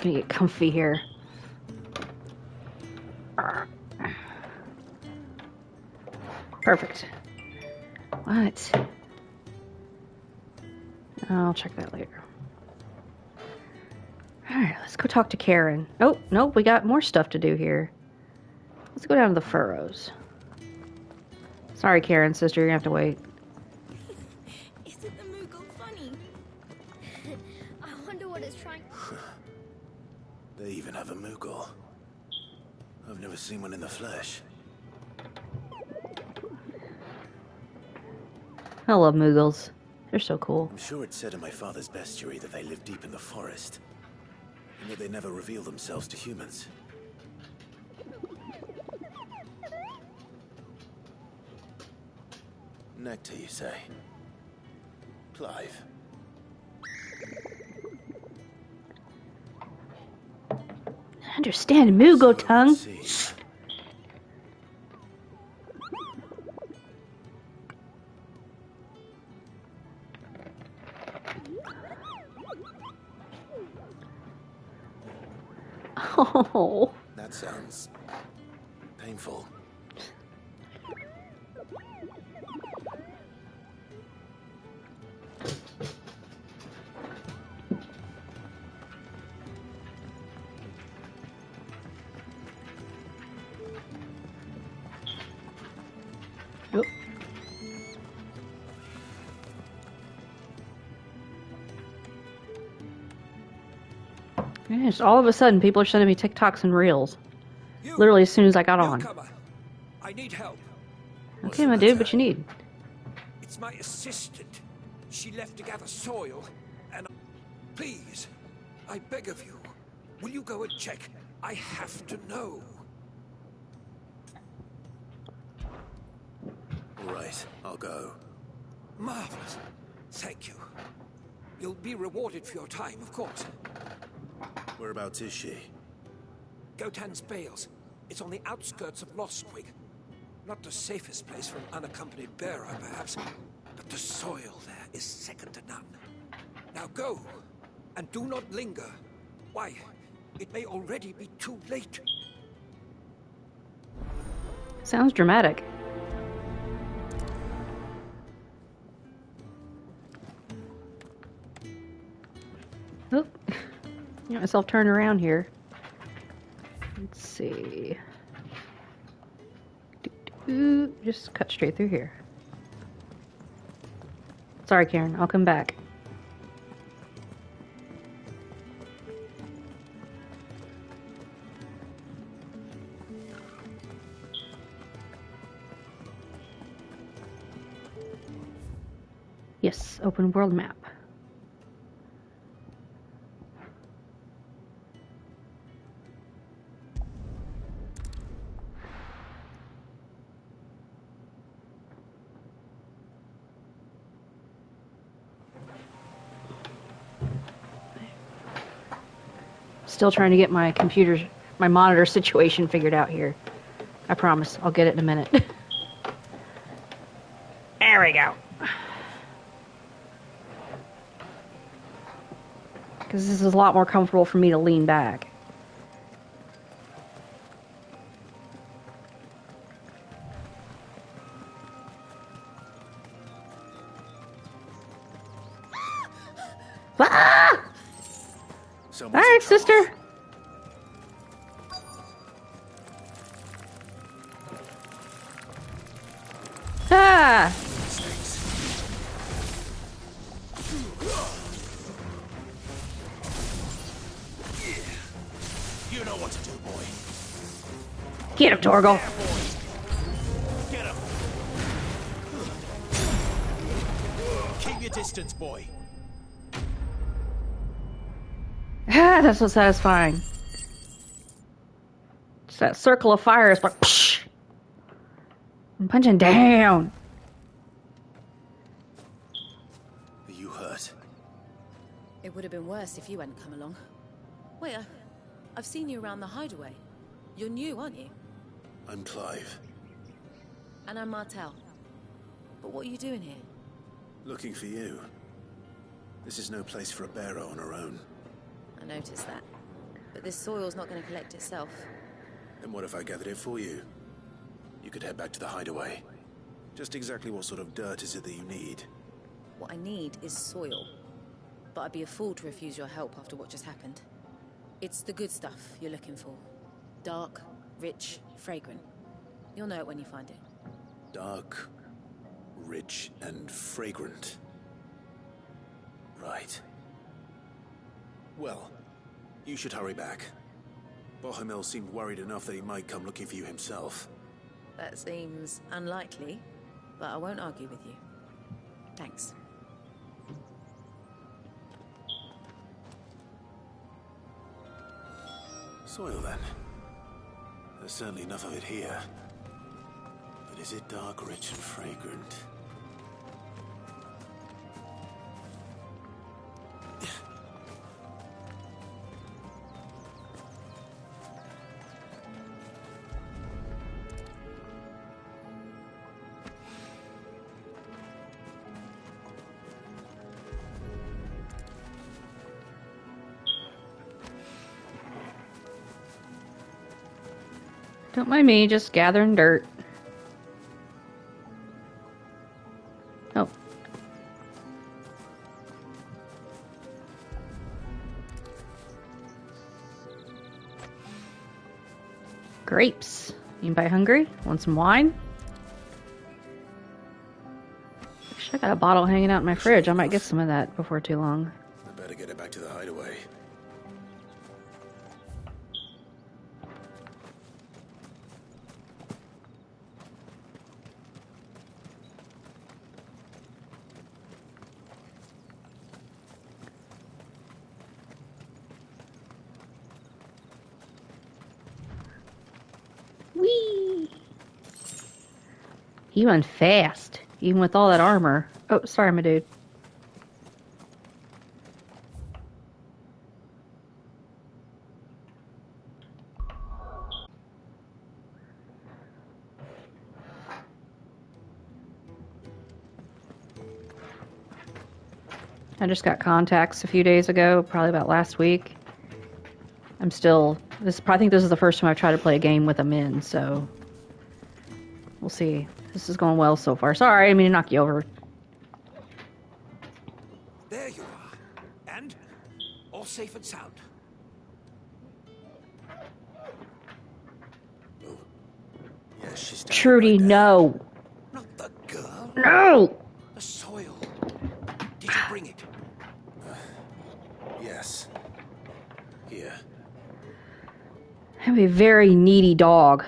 gonna get comfy here. Perfect. What? I'll check that later. Alright, let's go talk to Karen. Oh, no, we got more stuff to do here. Let's go down to the furrows. Sorry, Karen, sister, you're gonna have to wait. Isn't the Moogle funny? I wonder what it's trying... They even have a Moogle. I've never seen one in the flesh. I love Moogles. They're so cool. I'm sure it said in my father's bestiary that they live deep in the forest. And that they never reveal themselves to humans. Nectar, you say? Clive. I understand Moogle tongue. Oh. That sounds painful. Yep. Yes, all of a sudden people are sending me TikToks and Reels. Literally as soon as I got on. I need help. Okay, my dude, what you need? It's my assistant. She left to gather soil, and please, I beg of you, will you go and check? I have to know. All right, I'll go. Marvelous. Thank you. You'll be rewarded for your time, of course. Whereabouts is she? Gotan's Bales. It's on the outskirts of Lostwig. Not the safest place for an unaccompanied bearer, perhaps, but the soil there is second to none. Now go, and do not linger. Why, it may already be too late. Sounds dramatic. Oop. Got myself turned around here. Let's see. Just cut straight through here. Sorry, Karen. I'll come back. Yes, open world map. Still trying to get my monitor situation figured out here. I promise, I'll get it in a minute. There we go. Because this is a lot more comfortable for me to lean back. Ah! Alright, sister. Ah! You know what to do, boy. Get him, Torgal. Get him. Keep your distance, boy. Ah, that's so satisfying. It's that circle of fire. It's like, psh! I'm punching down. Are you hurt? It would have been worse if you hadn't come along. Wait, I've seen you around the hideaway. You're new, aren't you? I'm Clive. And I'm Martel. But what are you doing here? Looking for you. This is no place for a bearer on her own. I noticed that. but this soil's not going to collect itself. And what if I gathered it for you? You could head back to the hideaway. Just exactly what sort of dirt is it that you need? What I need is soil. But I'd be a fool to refuse your help after what just happened. It's the good stuff you're looking for. Dark, rich, fragrant. You'll know it when you find it. Dark, rich, and fragrant. Right. Well, you should hurry back. Bohemil seemed worried enough that he might come looking for you himself. That seems unlikely, but I won't argue with you. Thanks. Soil, then. There's certainly enough of it here. But is it dark, rich, and fragrant? Don't mind me, just gathering dirt. Oh. Grapes. Anybody hungry? Want some wine? Actually, I got a bottle hanging out in my fridge. I might get some of that before too long. I better get it back to the hideaway. Whee! He went fast, even with all that armor. Oh, sorry, my dude. I just got contacts a few days ago, probably about last week. I think this is the first time I've tried to play a game with them in, so we'll see. This is going well so far. Sorry, I didn't mean to knock you over. There you are. And all safe and sound. Oh. Yeah, she's standing Trudy, right there. no. Not the girl. No! The soil. Did you bring it? Yes. Here. I'm a very needy dog.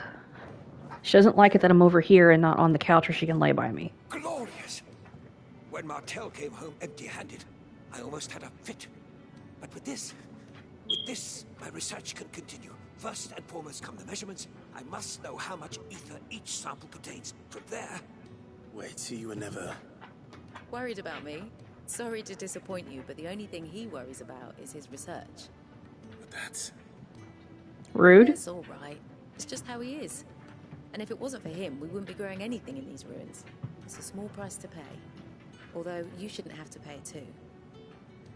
She doesn't like it that I'm over here and not on the couch where she can lay by me. Glorious! When Martel came home empty-handed, I almost had a fit. But with this, my research can continue. First and foremost come the measurements. I must know how much ether each sample contains. From there... Wait, so you were never... Worried about me? Sorry to disappoint you, but the only thing he worries about is his research. But that's... Rude? It's all right. It's just how he is. And if it wasn't for him, we wouldn't be growing anything in these ruins. It's a small price to pay. Although, you shouldn't have to pay it too.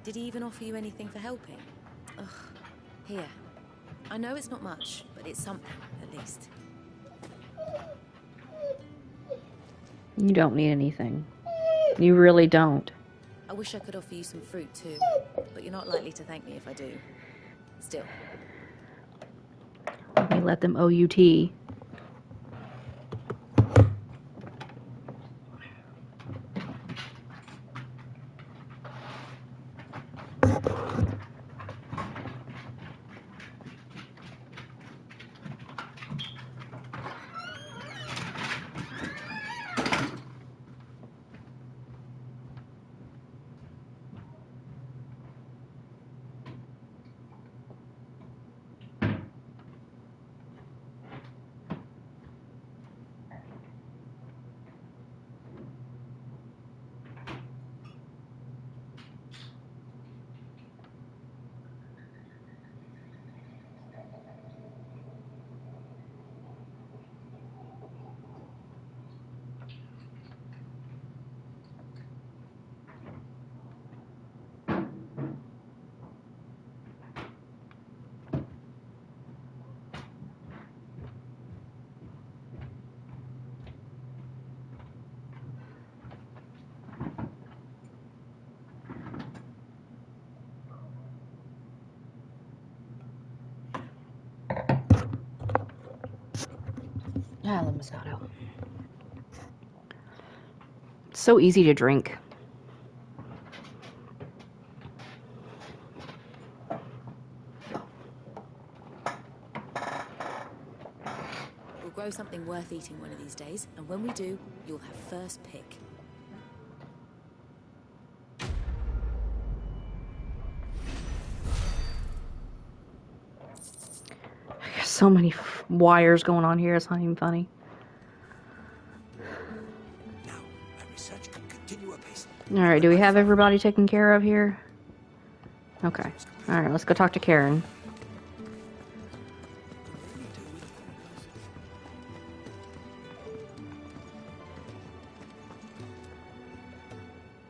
Did he even offer you anything for helping? Ugh. Here. I know it's not much, but it's something, at least. You don't need anything. You really don't. I wish I could offer you some fruit too, but you're not likely to thank me if I do. Still. Let me let them owe you tea. I love Moscato. It's so easy to drink. We'll grow something worth eating one of these days, and when we do, you'll have first pick. So many wires going on here, it's not even funny. Now, my research can continue apace. Alright, do we have everybody taken care of here? Okay. Alright, let's go talk to Karen.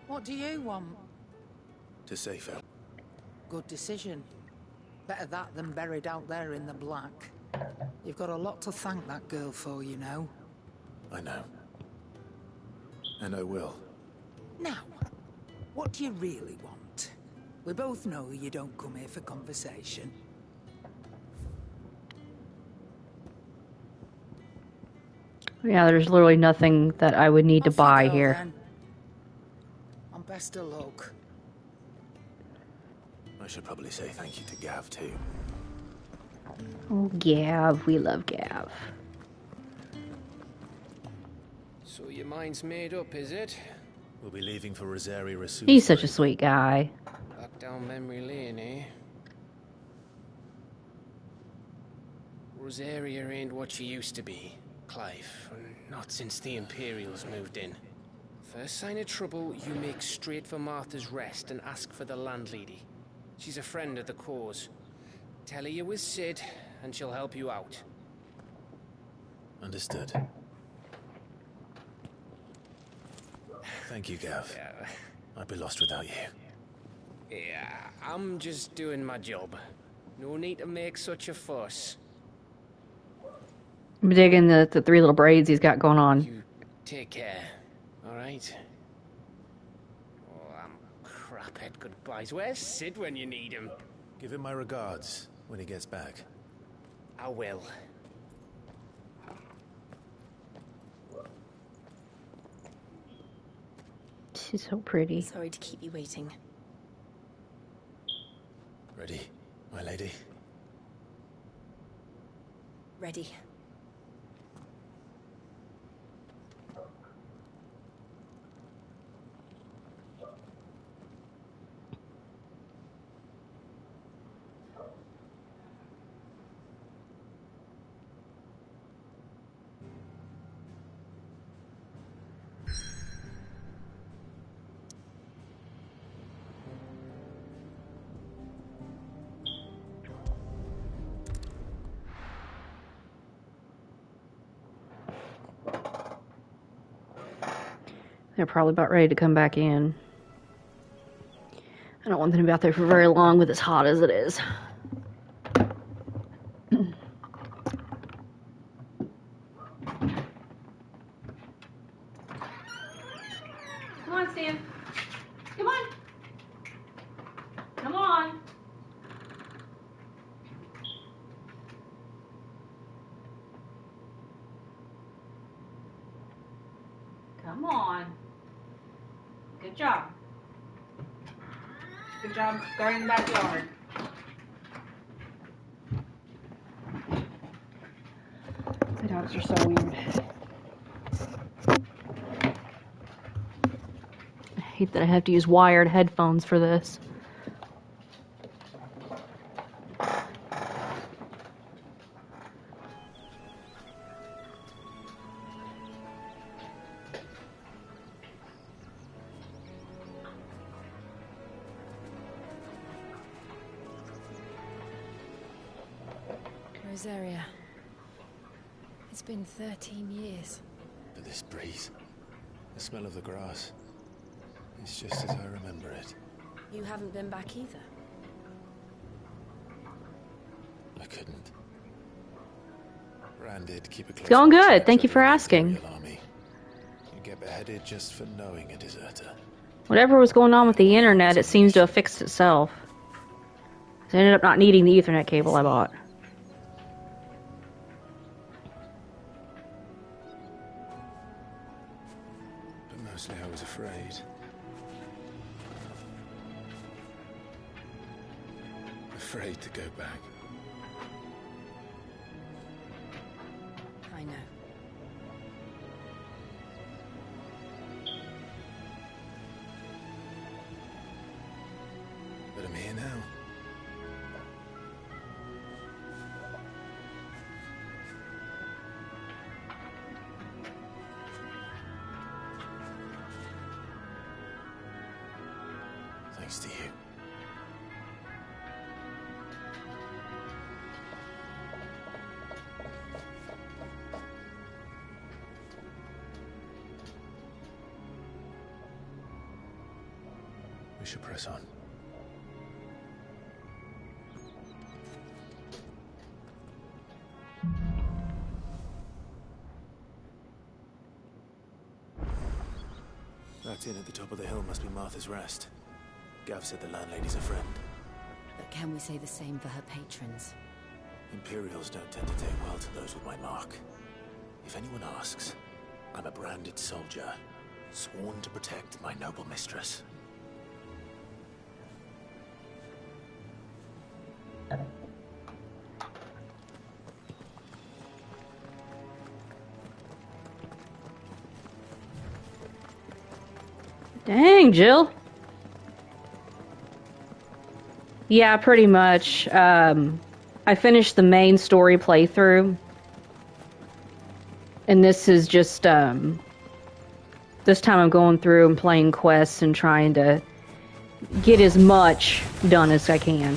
What do you want? To safe out. Good decision. Better that than buried out there in the black. You've got a lot to thank that girl for, you know. I know. And I will. Now, what do you really want? We both know you don't come here for conversation. Yeah, there's literally nothing that I would need to Off you buy go, here. then. And best of luck. I should probably say thank you to Gav, too. Oh, Gav. We love Gav. So your mind's made up, is it? We'll be leaving for Rosaria soon. He's such a sweet guy. Back down memory lane, eh? Rosaria ain't what she used to be, Clive. Not since the Imperials moved in. First sign of trouble, you make straight for Martha's Rest and ask for the landlady. She's a friend of the cause. Tell her you was Sid, and she'll help you out. Understood. Thank you, Gav. Yeah, I'd be lost without you. yeah, I'm just doing my job. No need to make such a fuss. I'm digging the three little braids he's got going on. You take care, alright? Oh, I'm crap at goodbyes. Where's Sid when you need him? Give him my regards when he gets back. I will. She's so pretty. Sorry to keep you waiting. Ready, my lady? Ready. They're probably about ready to come back in. I don't want them to be out there for very long with as hot as it is. Come on, Stan. Come on. Come on. Come on. Good job. Good job guarding the backyard. The dogs are so weird. I hate that I have to use wired headphones for this. Rosaria. It's been 13 years. But this breeze, the smell of the grass, it's just as I remember it. You haven't been back either. I couldn't. Rand did keep a close It's going watch on good. the Thank you for Imperial asking. Army. You get beheaded just for knowing a deserter. Whatever was going on with the internet, it seems to have fixed itself. I ended up not needing the Ethernet cable I bought. afraid to go back. I know. But I'm here now. Thanks to you. We should press on. That inn at the top of the hill must be Martha's Rest. Gav said the landlady's a friend. But can we say the same for her patrons? Imperials don't tend to take well to those with my mark. If anyone asks, I'm a branded soldier, sworn to protect my noble mistress. Dang, Jill. Yeah, pretty much. I finished the main story playthrough. And this is just, this time I'm going through and playing quests and trying to get as much done as I can.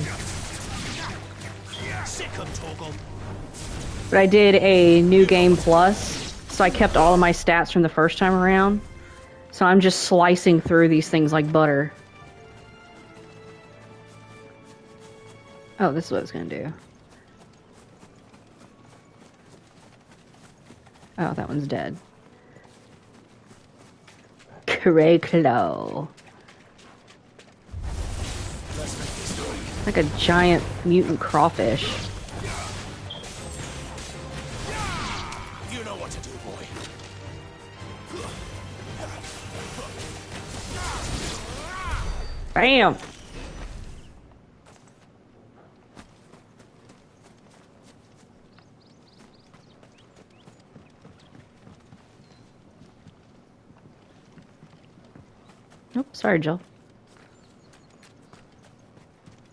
But I did a new game plus, so I kept all of my stats from the first time around. So I'm just slicing through these things like butter. Oh, this is what I was gonna do. Oh, that one's dead. Cracklow. Like a giant mutant crawfish. You know what to do, boy. Bam! Nope, sorry, Jill.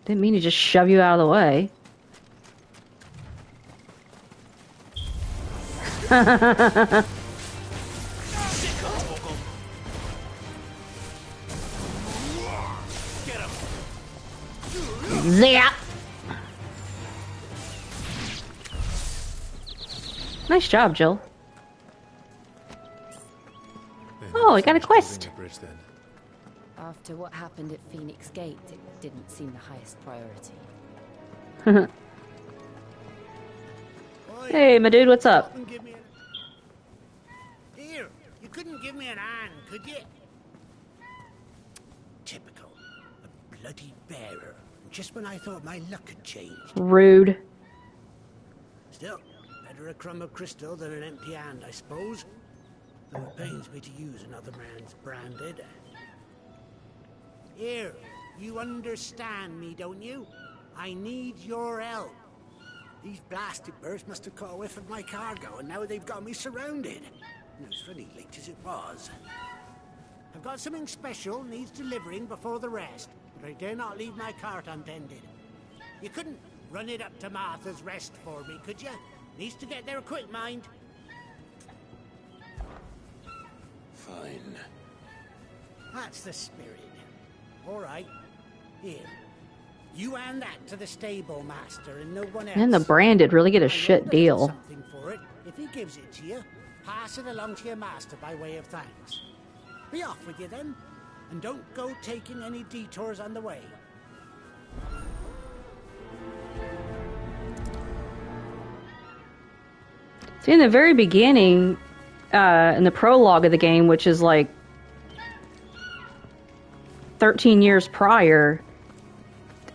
Didn't mean to just shove you out of the way. Zap! Nice job, Jill. Oh, I got a quest. After what happened at Phoenix Gate, it didn't seem the highest priority. Hey, my dude, what's up? Here, you couldn't give me an hand, could you? Typical. A bloody bearer. Just when I thought my luck had changed. Rude. Still, better a crumb of crystal than an empty hand, I suppose. Though it pains me to use another man's branded. Here, you understand me, don't you? I need your help. These blasted birds must have caught a whiff of my cargo, and now they've got me surrounded. And it was funny late as it was. I've got something special needs delivering before the rest, but I dare not leave my cart untended. You couldn't run it up to Martha's Rest for me, could you? Needs to get there quick, mind. Fine. That's the spirit. All right. Here. You hand that to the stable master and no one else. And the branded really get a shit deal. Something for it. If he gives it to you, pass it along to your master by way of thanks. Be off with you then, and don't go taking any detours on the way. See, in the very beginning, in the prologue of the game, which is like 13 years prior,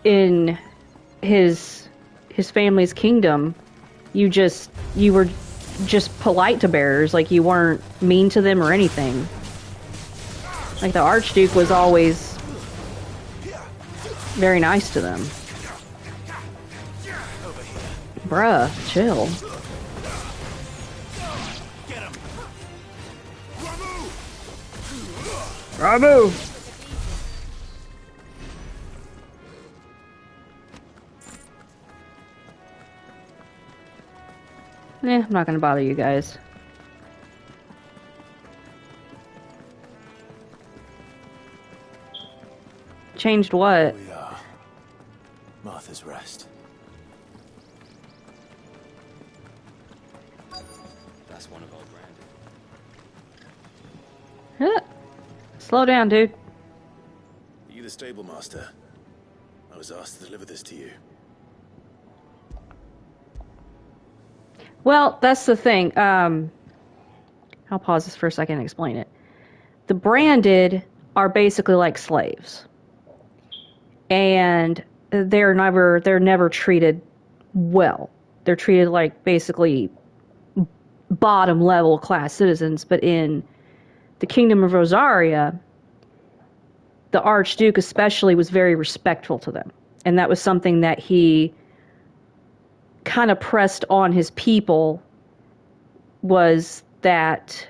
in his family's kingdom, you were just polite to bearers, like you weren't mean to them or anything. Like the Archduke was always very nice to them. Bruh, chill. Ramu! I'm not gonna bother you guys. Changed what? Here we are. Martha's Rest. That's one of our brand. Huh. Slow down, dude. Are you the stable master? I was asked to deliver this to you. Well, that's the thing. I'll pause this for a second and explain it. The branded are basically like slaves. And they're never treated well. They're treated like basically bottom level class citizens, but in the Kingdom of Rosaria, the Archduke especially was very respectful to them. And that was something that he kind of pressed on his people, was that,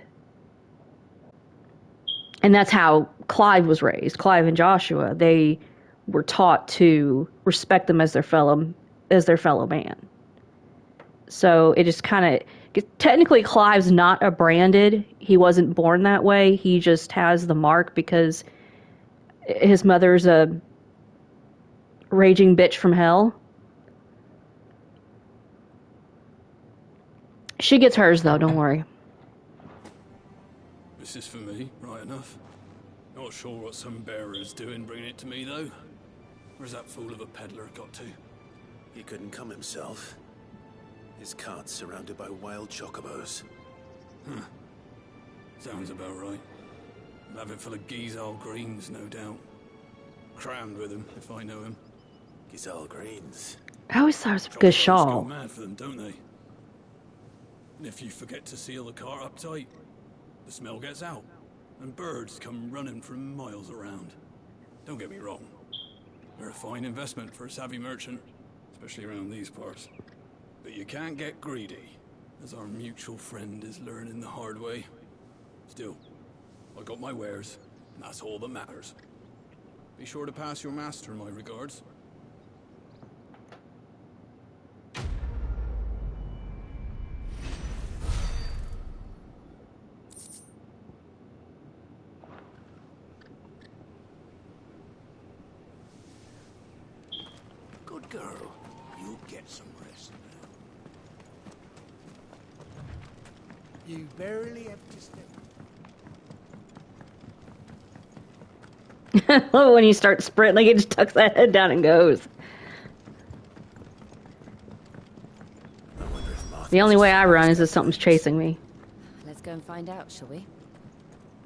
and that's how Clive was raised. Clive and Joshua, they were taught to respect them as their fellow man. So it just kind of, technically Clive's not a branded. He wasn't born that way. He just has the mark because his mother's a raging bitch from hell. She gets hers, though, don't worry. This is for me, right enough. Not sure what some bearer's doing bringing it to me, though. Where's that fool of a peddler got to? He couldn't come himself. His cart's surrounded by wild chocobos. Huh. Sounds about right. I'll have it full of Gizal Greens, no doubt. Crammed with him, if I know him. Gizal Greens. I always thought it was Chocobos Gashal. go mad for them, don't they? And if you forget to seal the cart up tight, the smell gets out, and birds come running from miles around. Don't get me wrong. They're a fine investment for a savvy merchant, especially around these parts. But you can't get greedy, as our mutual friend is learning the hard way. Still, I got my wares, and that's all that matters. Be sure to pass your master my regards. Good girl. You'll get some rest now. You barely have to step. When you start sprinting, he just tucks that head down and goes. The only way I run is if something's chasing me. Let's go and find out, shall we?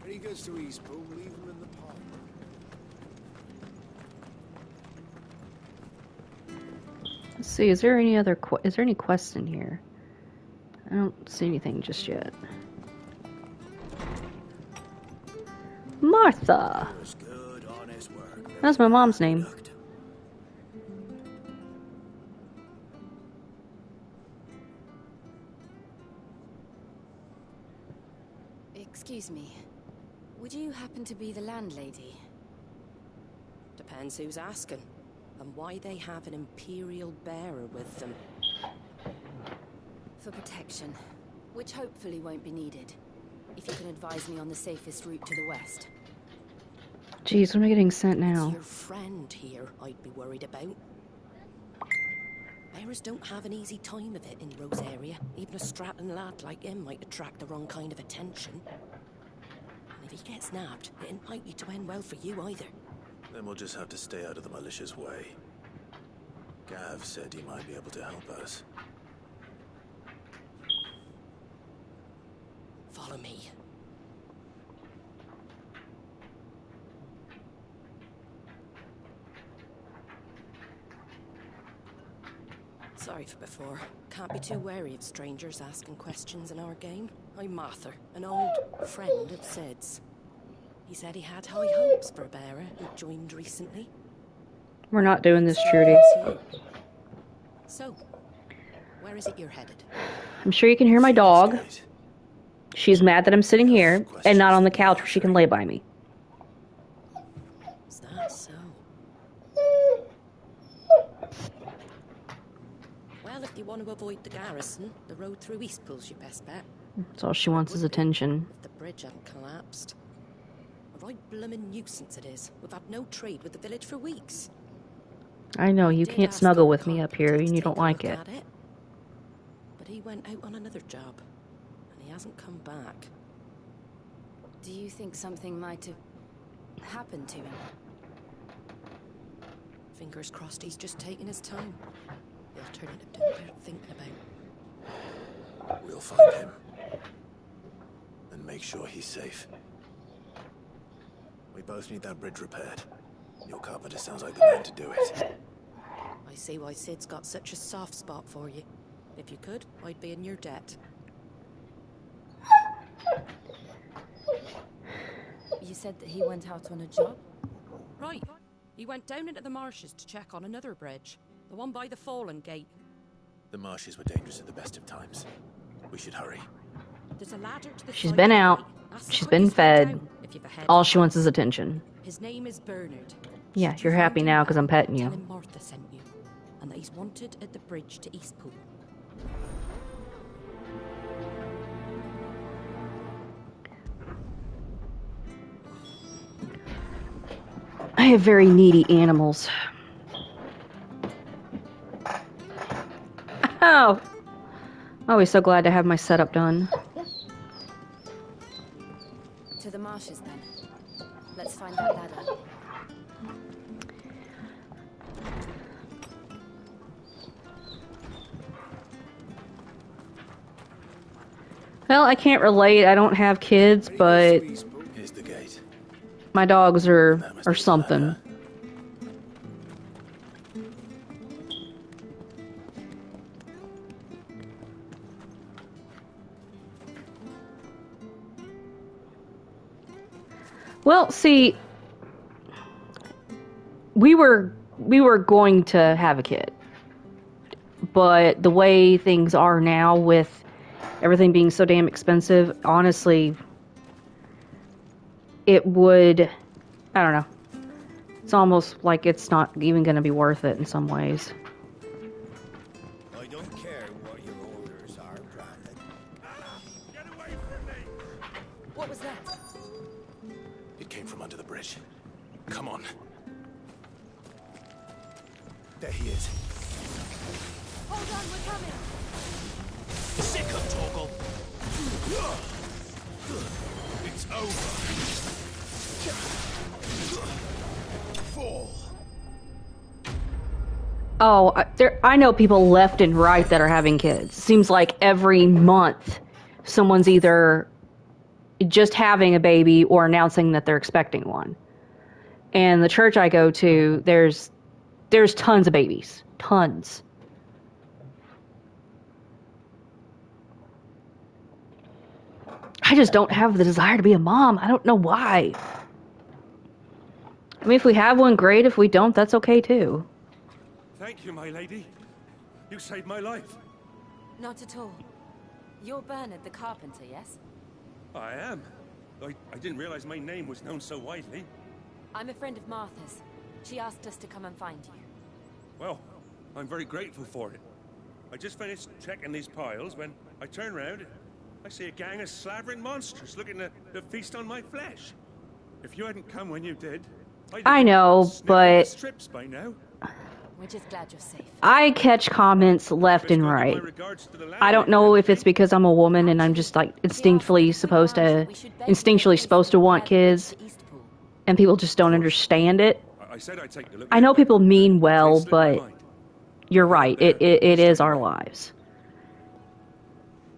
When he goes to Eastbourne, leave him in the park. Let's see, is there any quests in here? I don't see anything just yet. Martha! Good, honest work. That's my mom's name. Excuse me. Would you happen to be the landlady? Depends who's asking, and why they have an Imperial bearer with them. For protection, which hopefully won't be needed. If you can advise me on the safest route to the west. Jeez, what am I getting sent now? It's your friend here I'd be worried about. Bearers don't have an easy time of it in Rosaria. Even a Stratton lad like him might attract the wrong kind of attention. And if he gets nabbed, it ain't likely to end well for you either. Then we'll just have to stay out of the malicious way. Gav said he might be able to help us. Follow me. Sorry for before. Can't be too wary of strangers asking questions in our game. I'm Martha, an old friend of Sid's. He said he had high hopes for a bearer who joined recently. We're not doing this, Trudy. So, Where is it you're headed? I'm sure you can hear my dog. She's mad that I'm sitting here and not on the couch where she can lay by me. Is that so? Well, if you want to avoid the garrison, the road through Eastpool's your best bet. That's all she wants is attention. If the bridge hadn't collapsed. A right bloomin' nuisance it is. We've had no trade with the village for weeks. I know, you Did can't ask snuggle our with me up here carpenter and to you take don't a like look it. at But he went out on another job, and he hasn't come back. Do you think something might have happened to him? Fingers crossed he's just taking his time. The alternative don't bear thinking about. We'll find him. And make sure he's safe. We both need that bridge repaired. Your carpenter sounds like the man to do it. I see why Sid's got such a soft spot for you. If you could, I'd be in your debt. You said that he went out on a job? Right. He went down into the marshes to check on another bridge. The one by the Fallen Gate. The marshes were dangerous at the best of times. We should hurry. There's a ladder to the She's side been of the out. gate. That's the She's been quickest way fed. down, if you've a head. All she wants is attention. His name is Bernard. Yeah, Should you you're happy find him now because I'm petting tell you. him Martha sent you, and that he's wanted at the bridge to Eastpool. I have very needy animals. Oh! Always so glad to have my setup done. To the marshes, then. Let's find that ladder. Well, I can't relate. I don't have kids, but Here's the gate. my dogs are something. Well, see, we were going to have a kid, but the way things are now with everything being so damn expensive, honestly, it would, I don't know. It's almost like it's not even going to be worth it in some ways. I don't care what your orders are, Brandon. Get away from me! What was that? It came from under the bridge. Come on. There he is. Hold on, we're coming! Sick of Torgal. It's over. Fall. Oh, I know people left and right that are having kids. Seems like every month someone's either just having a baby or announcing that they're expecting one. And the church I go to, there's tons of babies. Tons. I just don't have the desire to be a mom. I don't know why. I mean, if we have one, great. If we don't, that's okay too. Thank you, my lady. You saved my life. Not at all. You're Bernard the carpenter, yes? I am. I didn't realize my name was known so widely. I'm a friend of Martha's. She asked us to come and find you. Well, I'm very grateful for it. I just finished checking these piles when I turn round. I see a gang of slavering monsters looking to feast on my flesh. If you hadn't come when you did, I know, but strips by now. We're just glad you're safe. I catch comments left and right. I don't know if it's because I'm a woman and I'm just like instinctually supposed to want kids, and people just don't understand it. I said I'd take a look. I know people mean well, but you're right. It is our lives.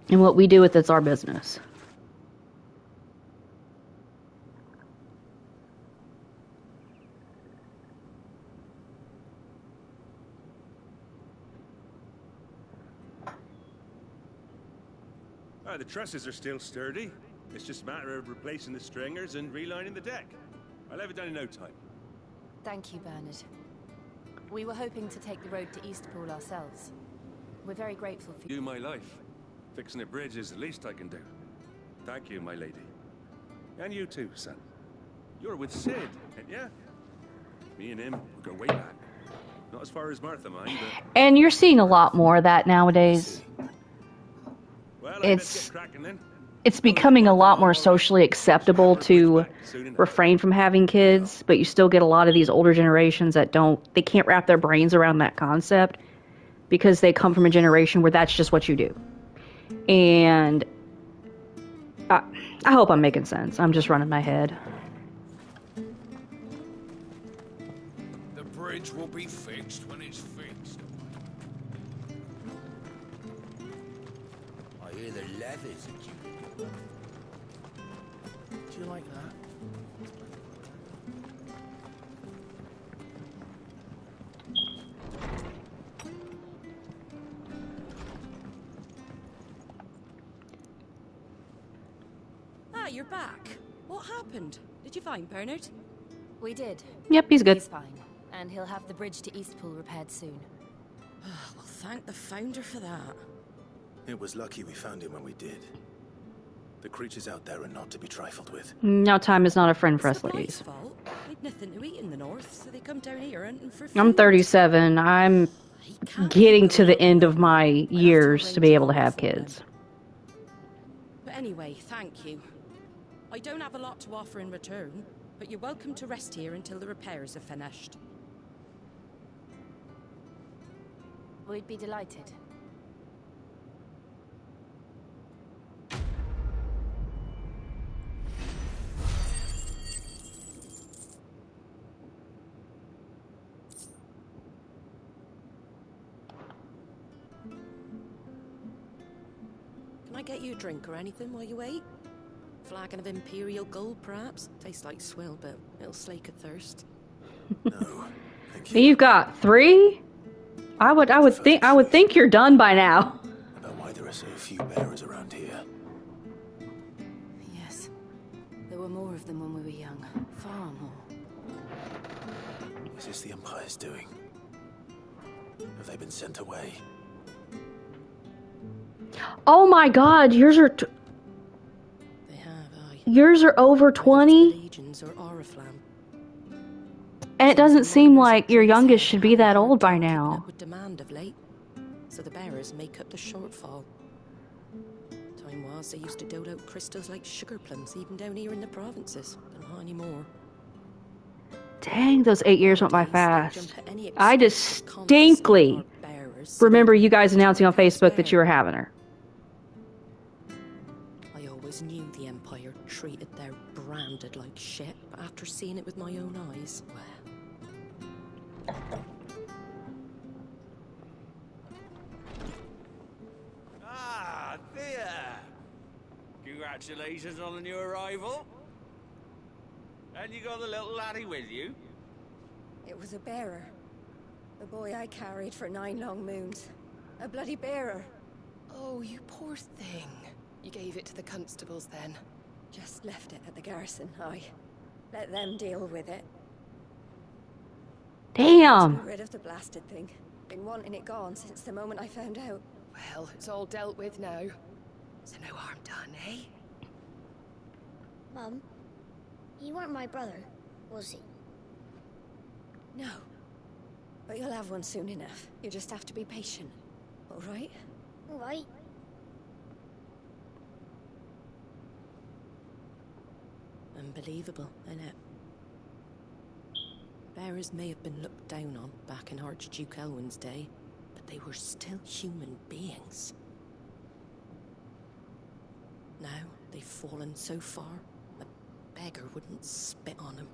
And what we do with it's our business. The trusses are still sturdy. It's just a matter of replacing the stringers and relining the deck. I'll have it done in no time. Thank you, Bernard. We were hoping to take the road to Eastpool ourselves. We're very grateful for You, my life. Fixing a bridge is the least I can do. Thank you, my lady. And you too, son. You're with Sid, ain't ya? Me and him, we go way back. Not as far as Martha, mind, but... And you're seeing a lot more of that nowadays. Well, I best get cracking then. It's becoming a lot more socially acceptable to refrain from having kids, but you still get a lot of these older generations that they can't wrap their brains around that concept because they come from a generation where that's just what you do. And I hope I'm making sense. I'm just running my head. The bridge will be fixed when it's fixed. I hear the leathers at you. Do you like that? Ah, you're back. What happened? Did you find Bernard? We did. Yep, he's good. He's fine. And he'll have the bridge to Eastpool repaired soon. Well, thank the Founder for that. It was lucky we found him when we did. The creatures out there are not to be trifled with. Now time is not a friend for us It's the ladies. Blythe's fault. They'd nothing to eat in the north, so they come down here hunting for food. I'm 37. I'm getting to the end of my years to be able to have kids. But anyway, thank you. I don't have a lot to offer in return, but you're welcome to rest here until the repairs are finished. We'd be delighted. Can I get you a drink or anything while you wait? Flagon of Imperial Gold, perhaps? Tastes like swill, but it'll slake a thirst. No, thank you. You've got 3? I would think you're done by now. About why there are so few bearers around here. Yes. There were more of them when we were young. Far more. Is this the Empire's doing? Have they been sent away? Oh my god, yours are They have, aye. yours are over 20? Legions or Oriflamme. And it doesn't seem like your youngest should be that old by now. Would demand of late, so the bearers make up the shortfall. Time was they used to dole out crystals like sugar plums, even down here in the provinces. But not anymore. Dang, those 8 years went by fast. I distinctly remember you guys announcing on Facebook that you were having her. I always knew the Empire treated their branded like shit, but after seeing it with my own eyes, well... Ah, there! Congratulations on the new arrival. And you got the little laddie with you? It was a bearer. The boy I carried for 9 long moons. A bloody bearer. Oh, you poor thing. You gave it to the constables then? Just left it at the garrison, aye. Let them deal with it. Damn. Got rid of the blasted thing. Been wanting it gone since the moment I found out. Well, it's all dealt with now. So no harm done, eh? Mum, you weren't my brother, was he? No. But you'll have one soon enough. You just have to be patient. All right? All right. Unbelievable, innit? Bearers may have been looked down on back in Archduke Elwin's day, but they were still human beings. Now, they've fallen so far, a beggar wouldn't spit on them.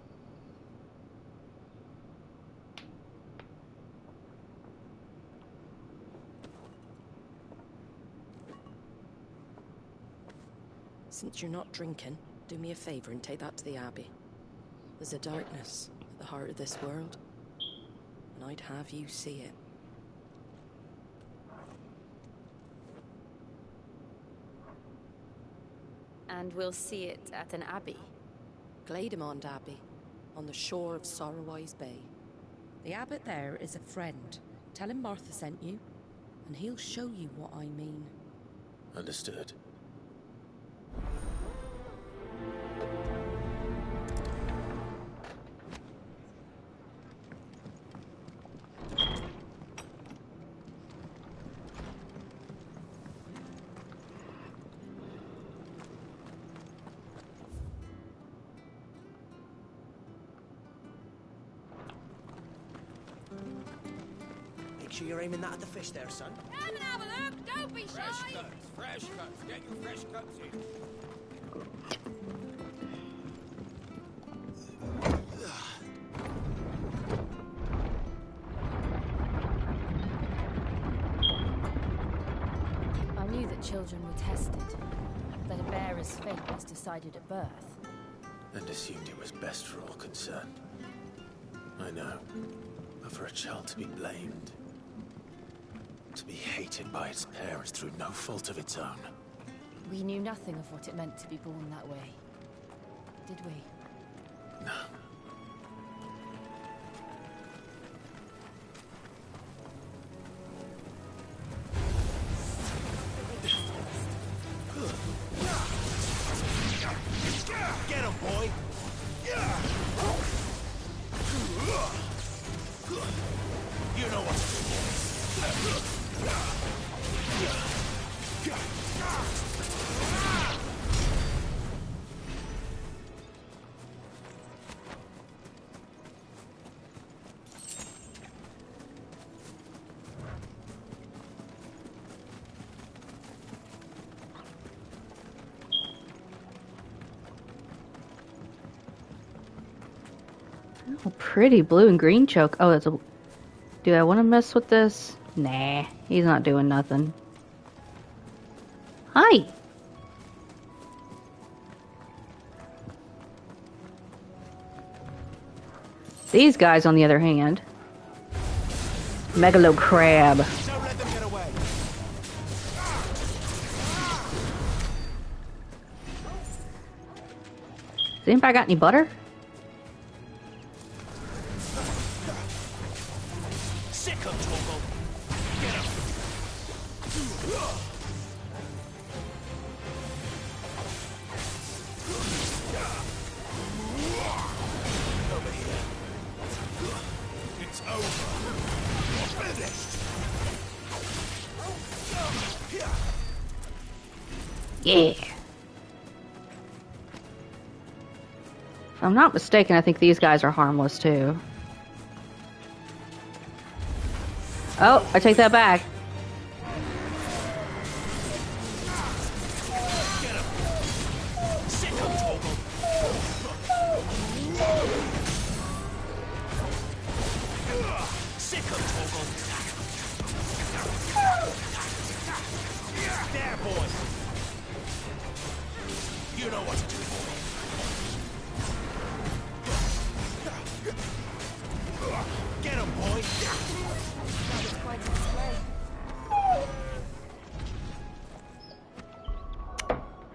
Since you're not drinking, do me a favor and take that to the Abbey. There's a darkness at the heart of this world, and I'd have you see it. And we'll see it at an abbey. Glademond Abbey, on the shore of Sorrowwise Bay. The abbot there is a friend. Tell him Martha sent you, and he'll show you what I mean. Understood. Make sure you're aiming that at the fish there, son. Come and have a look. Don't be shy. Fresh cuts. Get your fresh cuts in. I knew that children were tested, that a bearer's fate was decided at birth. And assumed it was best for all concerned. I know. But for a child to be blamed, to be hated by its parents through no fault of its own. We knew nothing of what it meant to be born that way, did we? No. Get him, boy! You know what Oh, pretty blue and green choke. Oh, that's a... Do I want to mess with this? Nah, he's not doing nothing. Hi! These guys, on the other hand. Megalo crab. Don't let them get away. Has anybody got any butter? Sick of Torgal. Get him. Over here. It's over. Finished. Yeah. If I'm not mistaken, I think these guys are harmless too. Oh, I take that back. Sick of Torgal. Sick of Torgal. There, boy. You know what to do, boy. Get him, boy. That was quite a display.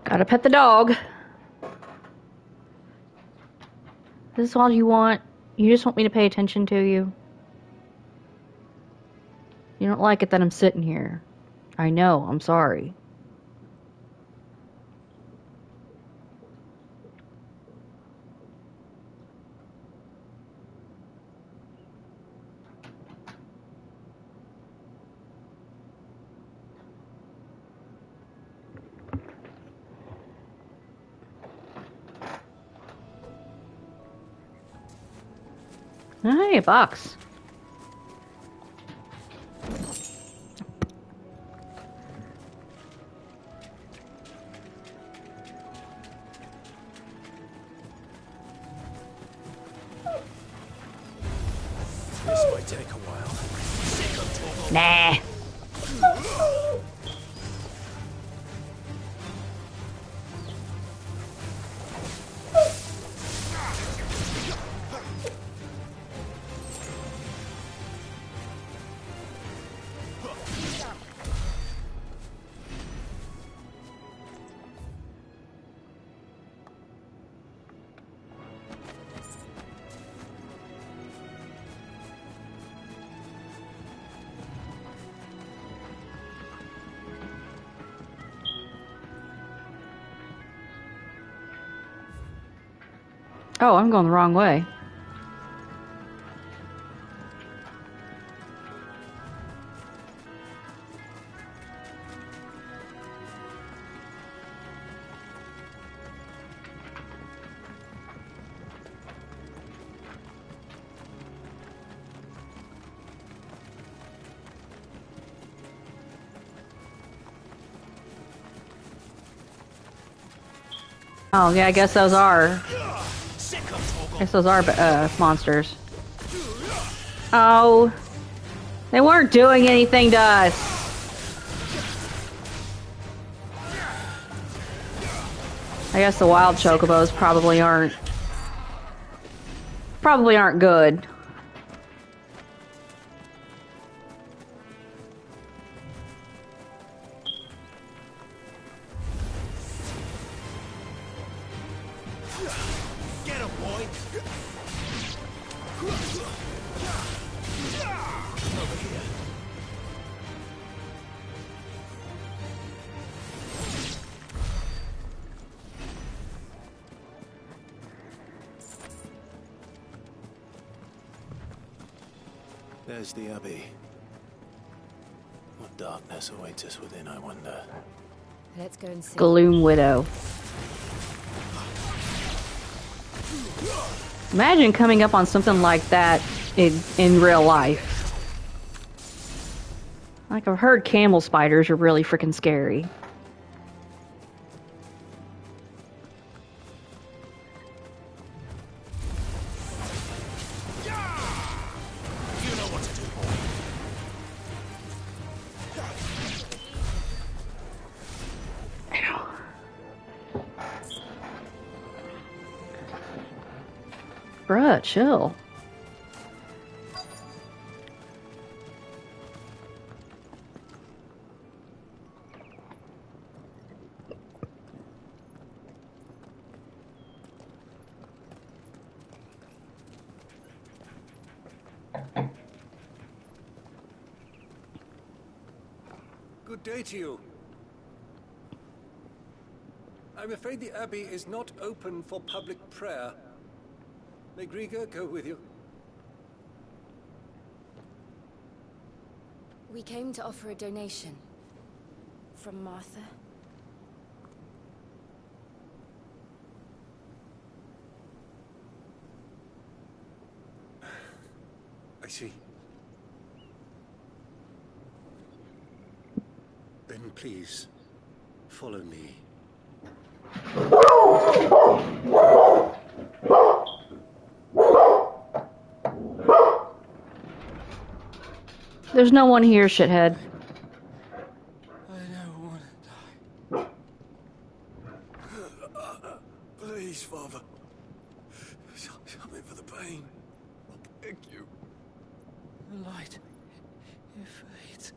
Gotta pet the dog. This is all you want? You just want me to pay attention to you? You don't like it that I'm sitting here. I know, I'm sorry. Hey, a box. This might take a while. Nah. Oh, I'm going the wrong way. Oh, yeah, I guess those are... I guess those are, monsters. Oh. They weren't doing anything to us. I guess the wild chocobos probably aren't good. Get him, boy! Over here. There's the Abbey. What darkness awaits us within, I wonder. Let's go and see. Gloom Widow. Imagine coming up on something like that in real life. Like, I've heard camel spiders are really freaking scary. You know what to do, boy. Bruh, chill. Good day to you. I'm afraid the Abbey is not open for public prayer. May Griga go with you? We came to offer a donation. From Martha. I see. Then please, follow me. There's no one here, shithead. I don't want to die. Please, Father. Something for the pain. I beg you. The light, it fades.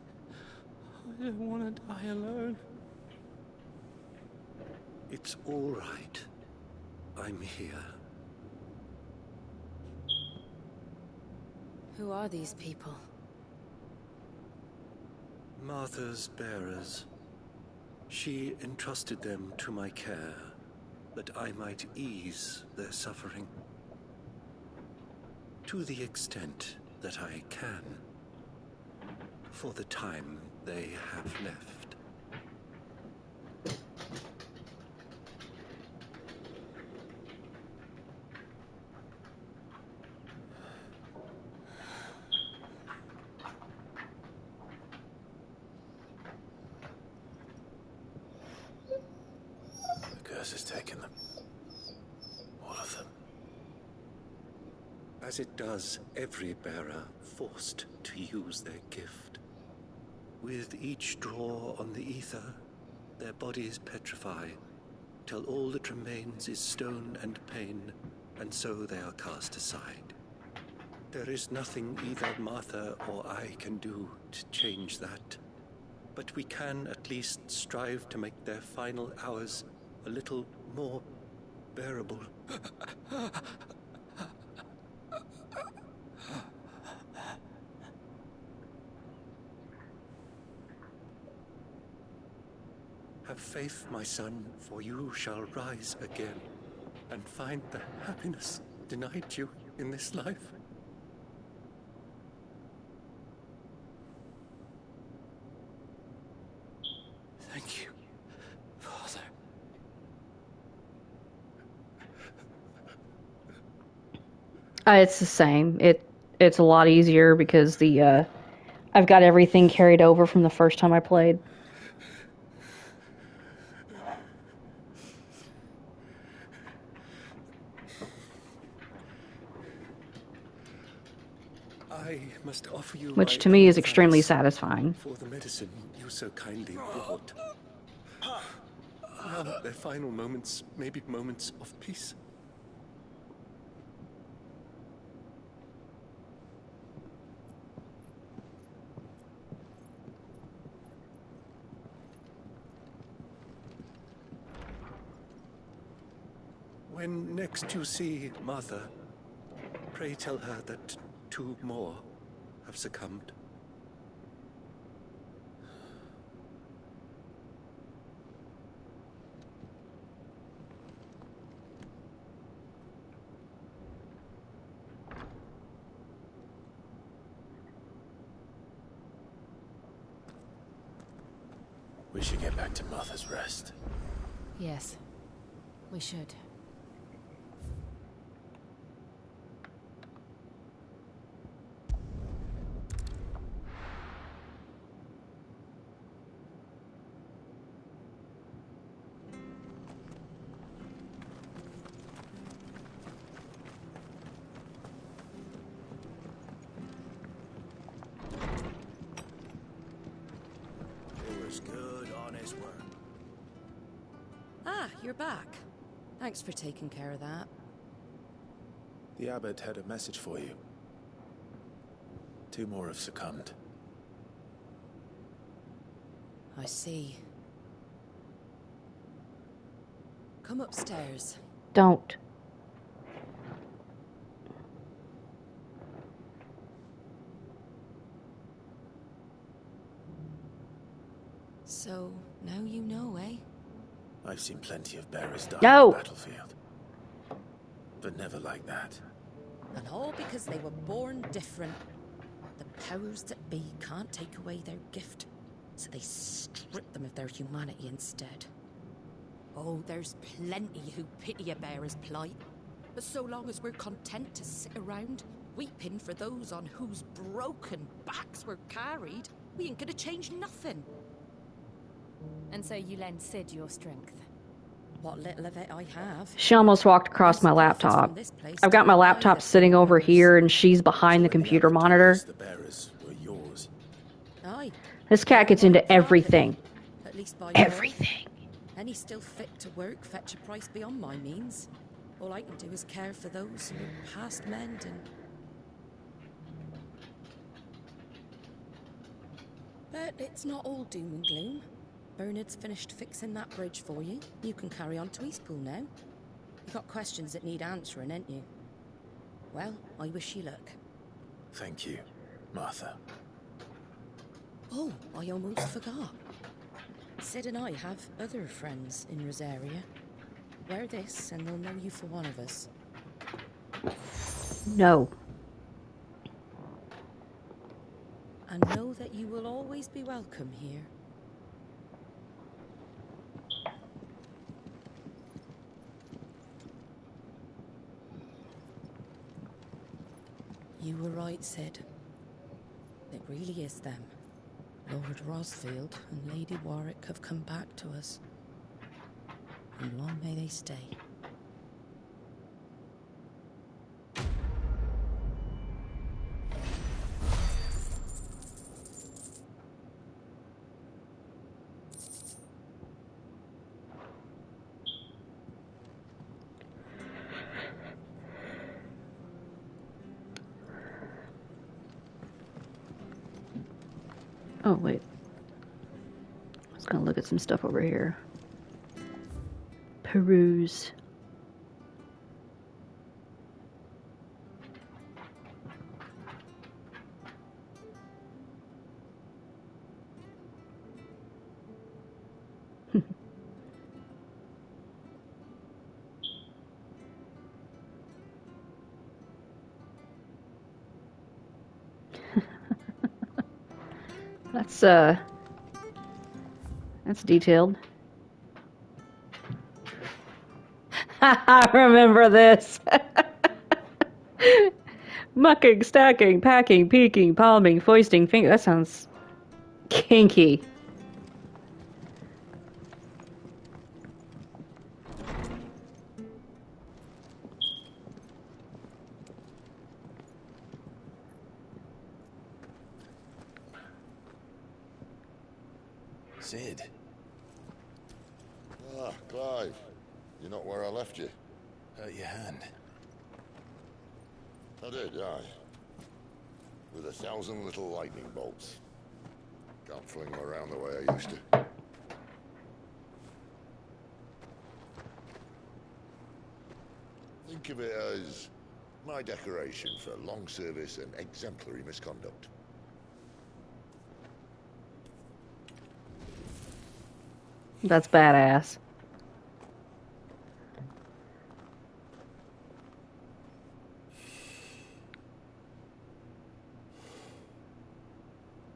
I don't want to die alone. It's all right. I'm here. Who are these people? Martha's bearers. She entrusted them to my care, that I might ease their suffering. To the extent that I can. For the time they have left. The curse has taken them. All of them. As it does every bearer forced to use their gift. With each draw on the ether, their bodies petrify, till all that remains is stone and pain, and so they are cast aside. There is nothing either Martha or I can do to change that, but we can at least strive to make their final hours a little more bearable. Have faith, my son, for you shall rise again. and find the happiness denied you in this life. Thank you, Father. It's the same. It's a lot easier because I've got everything carried over from the first time I played. I must offer you Which my to me is own extremely thanks satisfying. for the medicine you so kindly brought. Now their final moments may be moments of peace. When next you see Martha, pray tell her that 2 more have succumbed. We should get back to Martha's Rest. Yes, we should. It was good, honest work. Ah, you're back. Thanks for taking care of that. The abbot had a message for you. 2 more have succumbed. I see. Come upstairs. Don't. So, now you know, eh? I've seen plenty of bearers die No. on the battlefield. But never like that. And all because they were born different. The powers that be can't take away their gift, so they strip them of their humanity instead. Oh, there's plenty who pity a bearer's plight. But so long as we're content to sit around, weeping for those on whose broken backs we're carried, we ain't gonna change nothing. And so you lend Sid your strength. What little of it I have. She almost walked across my laptop. I've got my laptop sitting over here and she's behind the computer monitor. The bearers were yours. Aye. This cat gets into everything. At least by Everything. Any still fit to work fetch a price beyond my means. All I can do is care for those who are past mending. But it's not all doom and gloom. Bernard's finished fixing that bridge for you. You can carry on to Eastpool now. You got questions that need answering, ain't you? Well, I wish you luck. Thank you, Martha. Oh, I almost forgot. Sid and I have other friends in Rosaria. Wear this and they'll know you for one of us. No. And know that you will always be welcome here. You were right, Sid. It really is them. Lord Rosfield and Lady Warwick have come back to us. And long may they stay. Oh, wait. I was gonna look at some stuff over here. Peruse. That's detailed. I remember this. Mucking, stacking, packing, peeking, palming, foisting, finger. That sounds kinky. Sid. Ah, Clive. You're not where I left you. Hurt your hand. I did, aye. With 1,000 little lightning bolts. Can't fling them around the way I used to. Think of it as my decoration for long service and exemplary misconduct. That's badass.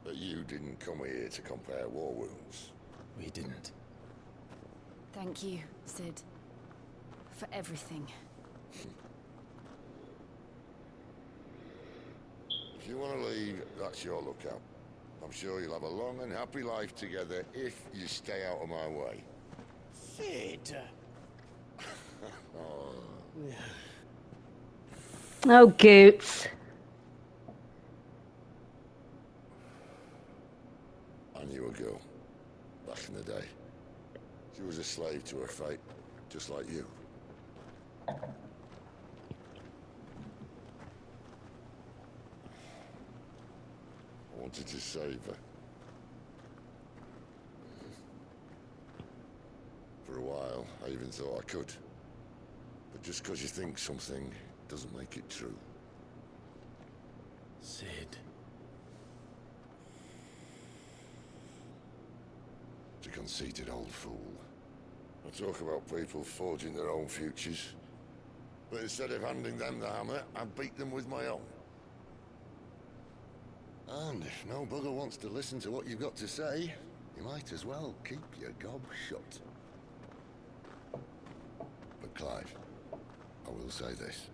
But you didn't come here to compare war wounds. We didn't. Thank you, Sid. For everything. If you want to leave, that's your lookout. I'm sure you'll have a long and happy life together if you stay out of my way. Sid! Oh, Goots. I knew a girl, back in the day. She was a slave to her fate, just like you. I wanted to save her. For a while, I even thought I could. But just because you think something doesn't make it true. Sid. It's a conceited old fool. I talk about people forging their own futures. But instead of handing them the hammer, I beat them with my own. And if no bugger wants to listen to what you've got to say, you might as well keep your gob shut. But Clive, I will say this.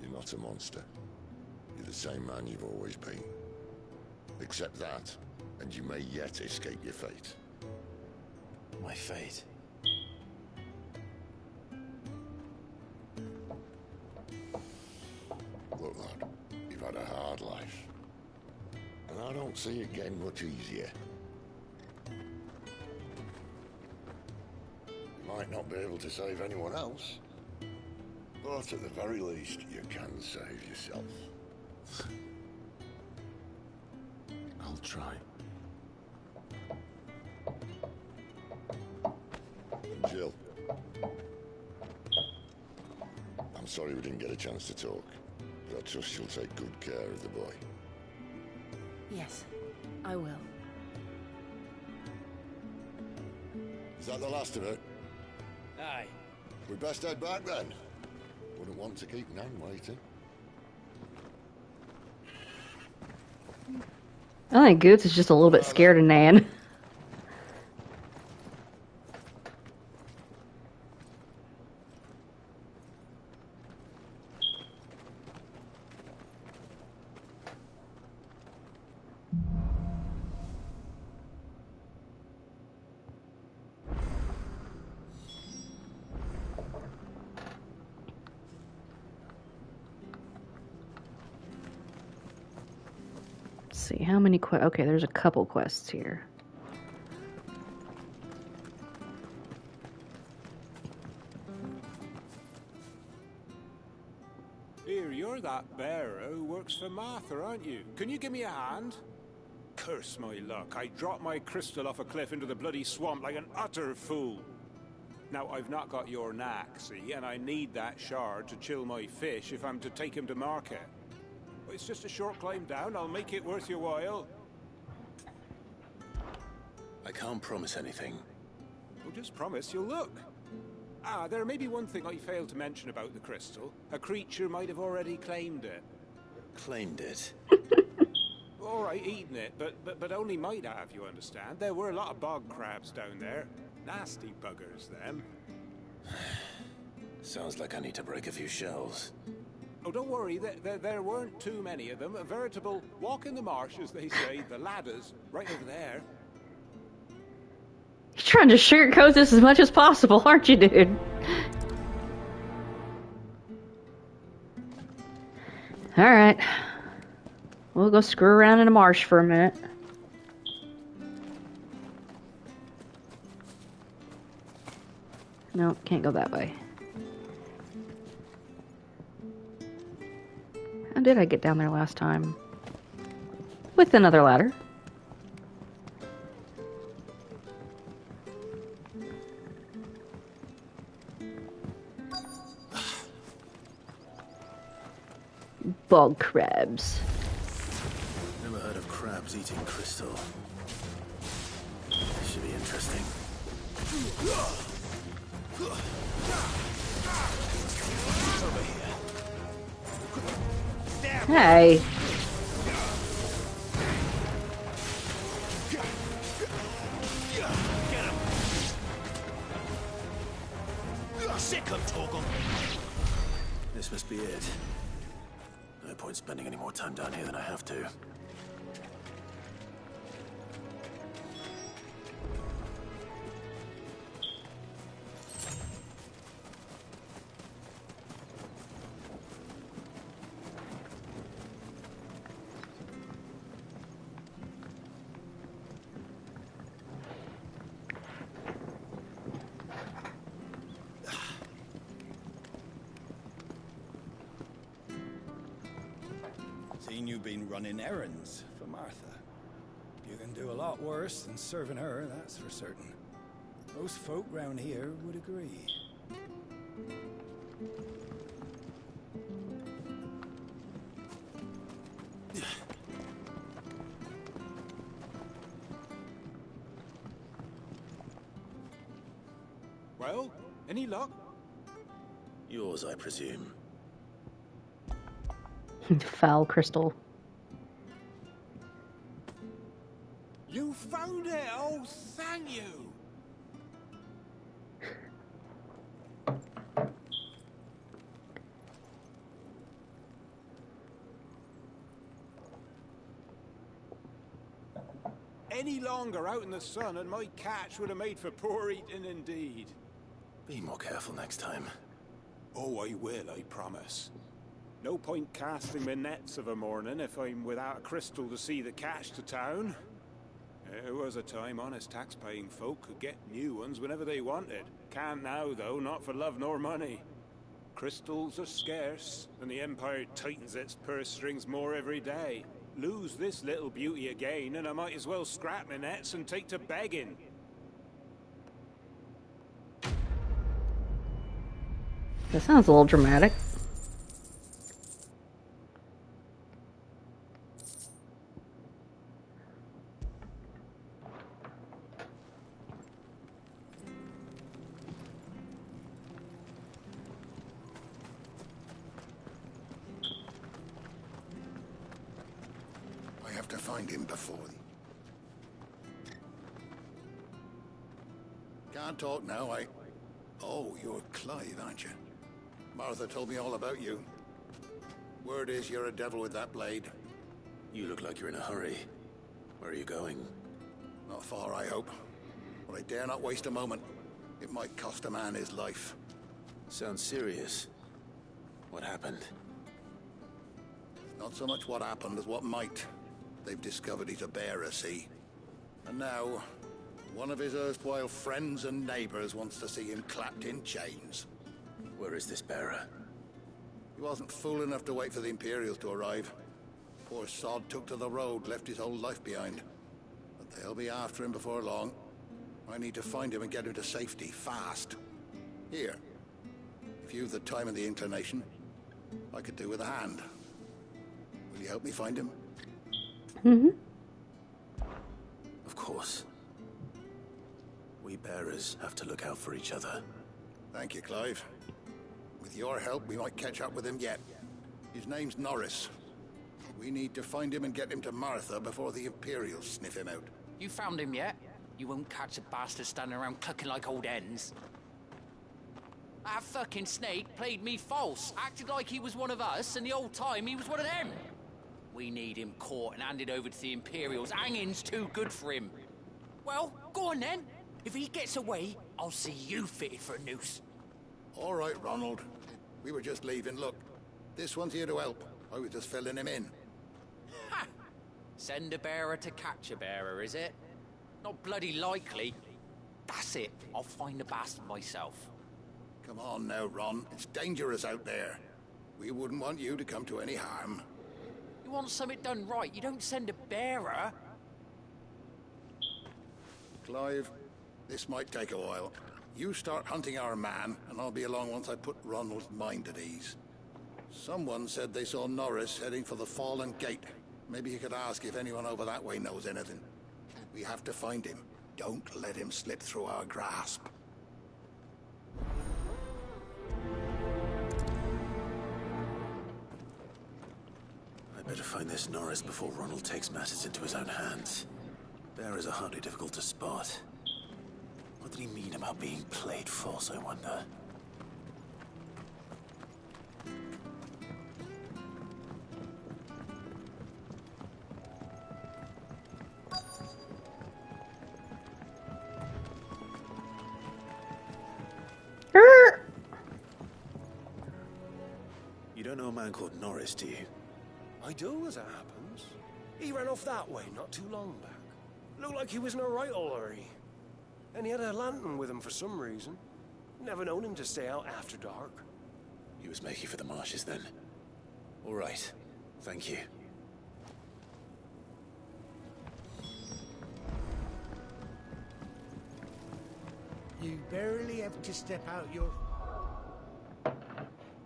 You're not a monster. You're the same man you've always been. Accept that, and you may yet escape your fate. My fate. Look, lad, you've had a hard life. And I don't see it getting much easier. You might not be able to save anyone else, but at the very least, you can save yourself. I'll try. And Jill. I'm sorry we didn't get a chance to talk, but I trust you'll take good care of the boy. Yes, I will. Is that the last of it? Aye. We best head back then. Wouldn't want to keep Nan waiting. I think Goots is just a little bit scared of Nan. See how many okay, there's a couple quests here. Here, you're that bearer who works for Martha, aren't you? Can you give me a hand? Curse my luck. I dropped my crystal off a cliff into the bloody swamp like an utter fool. Now, I've not got your knack, see, and I need that shard to chill my fish if I'm to take him to market. It's just a short climb down. I'll make it worth your while. I can't promise anything. Well, just promise you'll look. There may be one thing I failed to mention about the crystal. A creature might have already claimed it. Claimed it? All right, eaten it, but only might have, you understand. There were a lot of bog crabs down there. Nasty buggers, them. Sounds like I need to break a few shells. Oh, don't worry, there weren't too many of them. A veritable walk in the marsh, as they say. The ladders, right over there. You're trying to sugarcoat this as much as possible, aren't you, dude? Alright. We'll go screw around in the marsh for a minute. No, can't go that way. How did I get down there last time? With another ladder. Bog crabs. Never heard of crabs eating crystal. This should be interesting. Over here. Hey. Sick of Torgal. This must be it. No point spending any more time down here than I have to. You've been running errands for Martha. You can do a lot worse than serving her, that's for certain. Most folk round here would agree. Well, any luck? Yours, I presume. Foul crystal. You found it! Oh, thank you! Any longer out in the sun and my catch would have made for poor eating indeed. Be more careful next time. Oh, I will, I promise. No point casting my nets of a morning if I'm without a crystal to see the catch to town. There was a time honest tax-paying folk could get new ones whenever they wanted. Can't now, though, not for love nor money. Crystals are scarce, and the Empire tightens its purse strings more every day. Lose this little beauty again, and I might as well scrap my nets and take to begging. That sounds a little dramatic. I have to find him before. Can't talk now, Oh, you're Clive, aren't you? Martha told me all about you. Word is you're a devil with that blade. You look like you're in a hurry. Where are you going? Not far, I hope. But I dare not waste a moment. It might cost a man his life. Sounds serious. What happened? Not so much what happened as what might. They've discovered he's a bearer, see? And now, one of his erstwhile friends and neighbors wants to see him clapped in chains. Where is this bearer? He wasn't fool enough to wait for the Imperials to arrive. Poor sod took to the road, left his whole life behind. But they'll be after him before long. I need to find him and get him to safety, fast. Here. If you've the time and the inclination, I could do with a hand. Will you help me find him? Mm-hmm. Of course. We bearers have to look out for each other. Thank you, Clive. With your help, we might catch up with him yet. His name's Norris. We need to find him and get him to Martha before the Imperials sniff him out. You found him yet? You won't catch a bastard standing around clucking like old hens. That fucking snake played me false, acted like he was one of us, and the whole time he was one of them. We need him caught and handed over to the Imperials. Hanging's too good for him. Well, go on then. If he gets away, I'll see you fitted for a noose. All right, Ronald. We were just leaving. Look, this one's here to help. I was just filling him in. Ha! Send a bearer to catch a bearer, is it? Not bloody likely. That's it. I'll find the bastard myself. Come on now, Ron. It's dangerous out there. We wouldn't want you to come to any harm. You want something done right, you don't send a bearer. Clive, this might take a while. You start hunting our man, and I'll be along once I put Ronald's mind at ease. Someone said they saw Norris heading for the Fallen Gate. Maybe you could ask if anyone over that way knows anything. We have to find him. Don't let him slip through our grasp. I better find this Norris before Ronald takes matters into his own hands. Bearers are hardly difficult to spot. What did he mean about being played false, I wonder? You don't know a man called Norris, do you? I do, as it happens. He ran off that way not too long back. Looked like he was in a right old hurry. And he had a lantern with him for some reason. Never known him to stay out after dark. He was making for the marshes then. All right. Thank you. You barely have to step out your...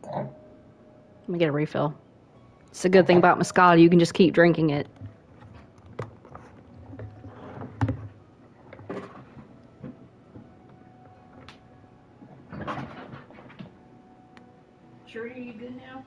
Let me get a refill. It's a good thing about Moscato, you can just keep drinking it. Shirley, are you good now?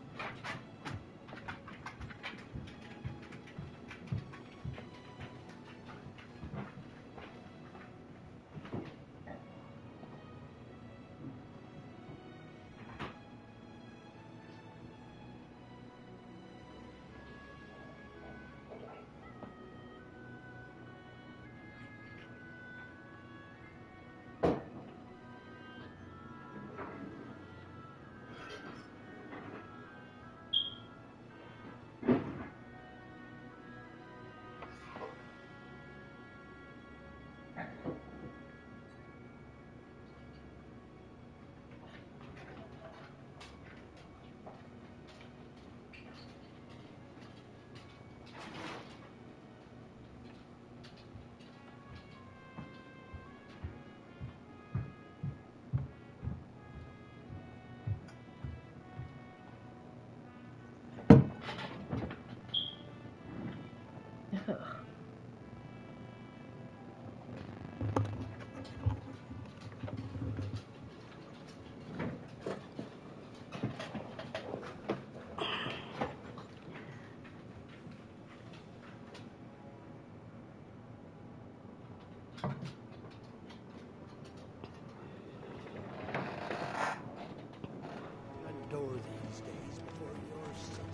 Door these days before you're settled.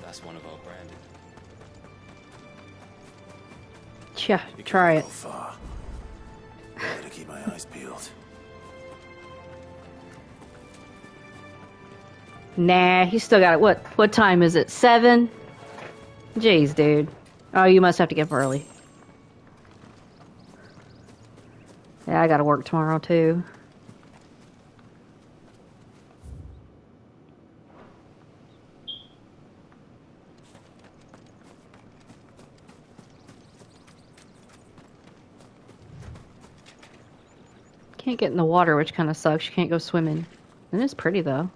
That's one of our branded. Yeah, try it. Far. Better keep my eyes peeled. Nah, he still got it. What time is it? 7? Jeez, dude. Oh, you must have to get up early. Yeah, I gotta work tomorrow, too. Can't get in the water, which kind of sucks. You can't go swimming. It is pretty, though.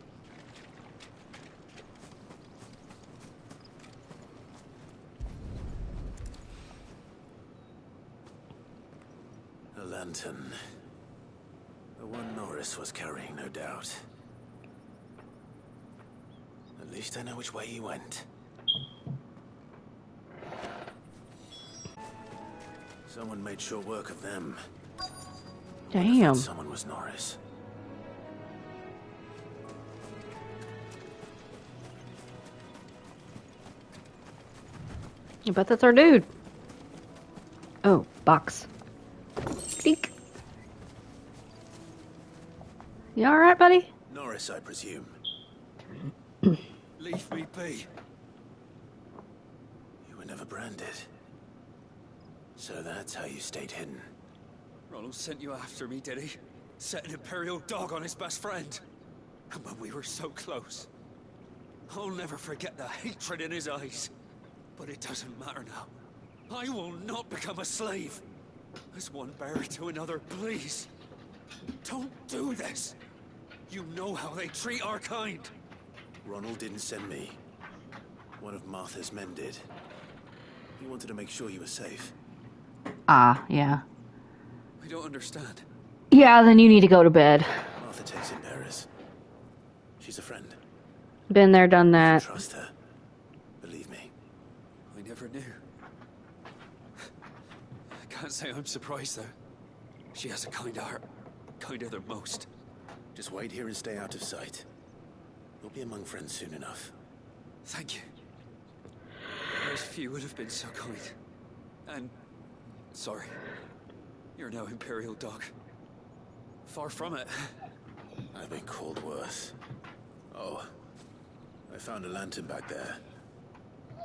A lantern. The one Norris was carrying, no doubt. At least I know which way he went. Someone made short work of them. Damn. Someone was Norris. I bet that's our dude. Oh, box. Clink. You alright, buddy? Norris, I presume. Leave me be. You were never branded. So that's how you stayed hidden. Ronald sent you after me, did he? Set an Imperial dog on his best friend. And when we were so close. I'll never forget the hatred in his eyes. But it doesn't matter now. I will not become a slave. As one bearer to another, please. Don't do this. You know how they treat our kind. Ronald didn't send me. One of Martha's men did. He wanted to make sure you were safe. Ah, yeah. I don't understand. Yeah, then you need to go to bed. Martha takes in bearers. She's a friend. Been there, done that. Trust her. Believe me. I never knew. I can't say I'm surprised, though. She has a kind heart. Kinder than most. Just wait here and stay out of sight. You'll be among friends soon enough. Thank you. There's few would have been so kind. And... sorry. You're no Imperial dog. Far from it. I've been called worse. Oh. I found a lantern back there.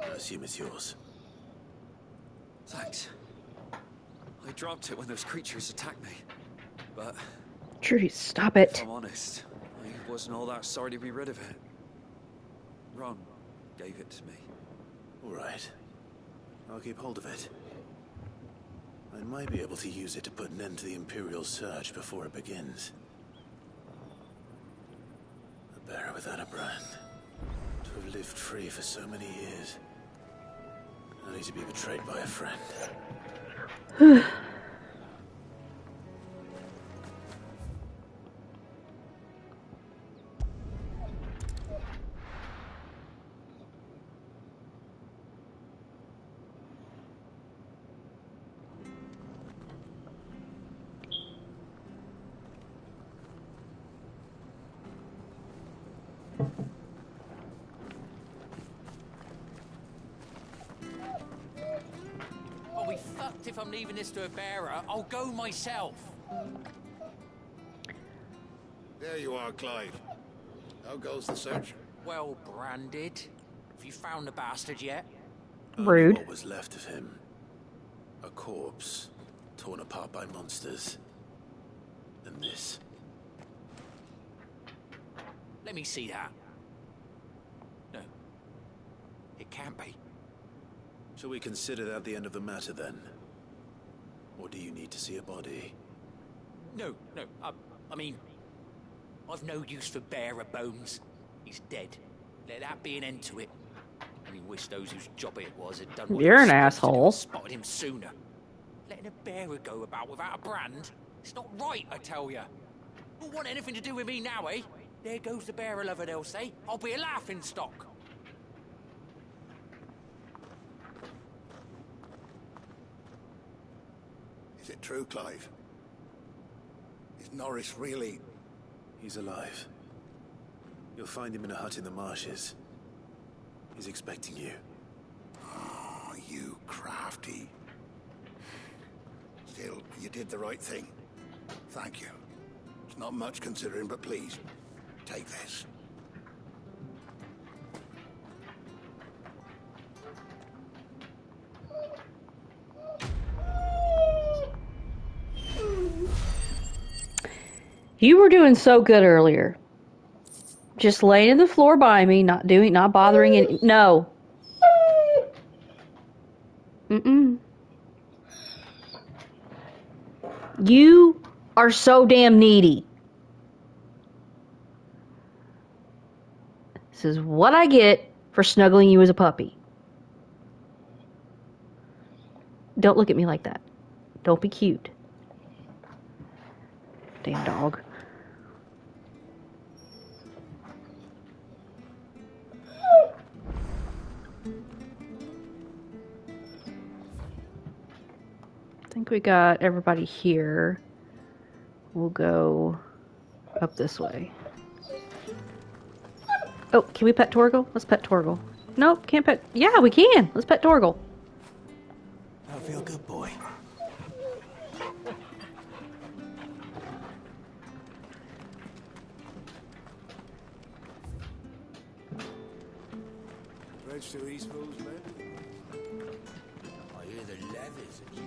I assume it's yours. Thanks. I dropped it when those creatures attacked me. But... Trudy, stop it. If I'm honest, I wasn't all that sorry to be rid of it. Ron gave it to me. All right. I'll keep hold of it. I might be able to use it to put an end to the Imperial surge before it begins. A bearer without a brand. To have lived free for so many years. Only to be betrayed by a friend. I'll be fucked if I'm leaving this to a bearer. I'll go myself. There you are, Clive. How goes the search? Well branded. Have you found the bastard yet? Rude. What was left of him? A corpse, torn apart by monsters. And this. Let me see that. No. It can't be. Shall we consider that the end of the matter, then? Or do you need to see a body? No. I mean, I've no use for bearer bones. He's dead. Let that be an end to it. I only wish those whose job it was had done what You're an they were supposed to do and asshole. spotted him sooner. Letting a bearer go about without a brand? It's not right, I tell ya. Who want anything to do with me now, eh? There goes the bearer lover, they'll say. I'll be a laughing stock. Is it true, Clive? Is Norris really... He's alive. You'll find him in a hut in the marshes. He's expecting you. Oh, you crafty. Still, you did the right thing. Thank you. It's not much considering, but please, take this. You were doing so good earlier. Just laying on the floor by me, not bothering any. No. Mm-mm. You are so damn needy. This is what I get for snuggling you as a puppy. Don't look at me like that. Don't be cute. Damn dog. I think we got everybody here. We'll go up this way. Oh, can we pet Torgal? Let's pet Torgal. Nope, can't pet. Yeah, we can. Let's pet Torgal. I feel good, boy. Bridge to East Fools, man. I hear the levies at you.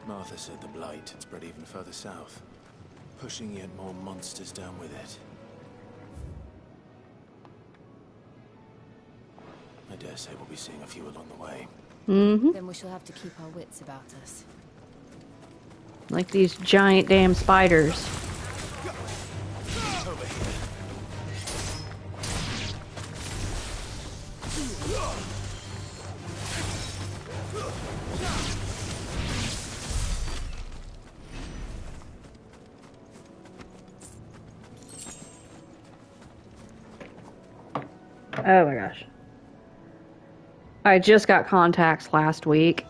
Martha said the blight had spread even further south, pushing yet more monsters down with it. I dare say we'll be seeing a few along the way. Mm-hmm. Then we shall have to keep our wits about us. Like these giant damn spiders. Over here. Oh my gosh. I just got contacts last week,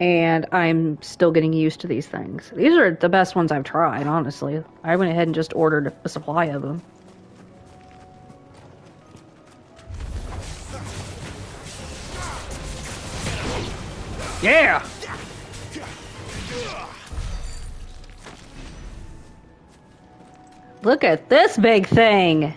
and I'm still getting used to these things. These are the best ones I've tried, honestly. I went ahead and just ordered a supply of them. Yeah! Look at this big thing!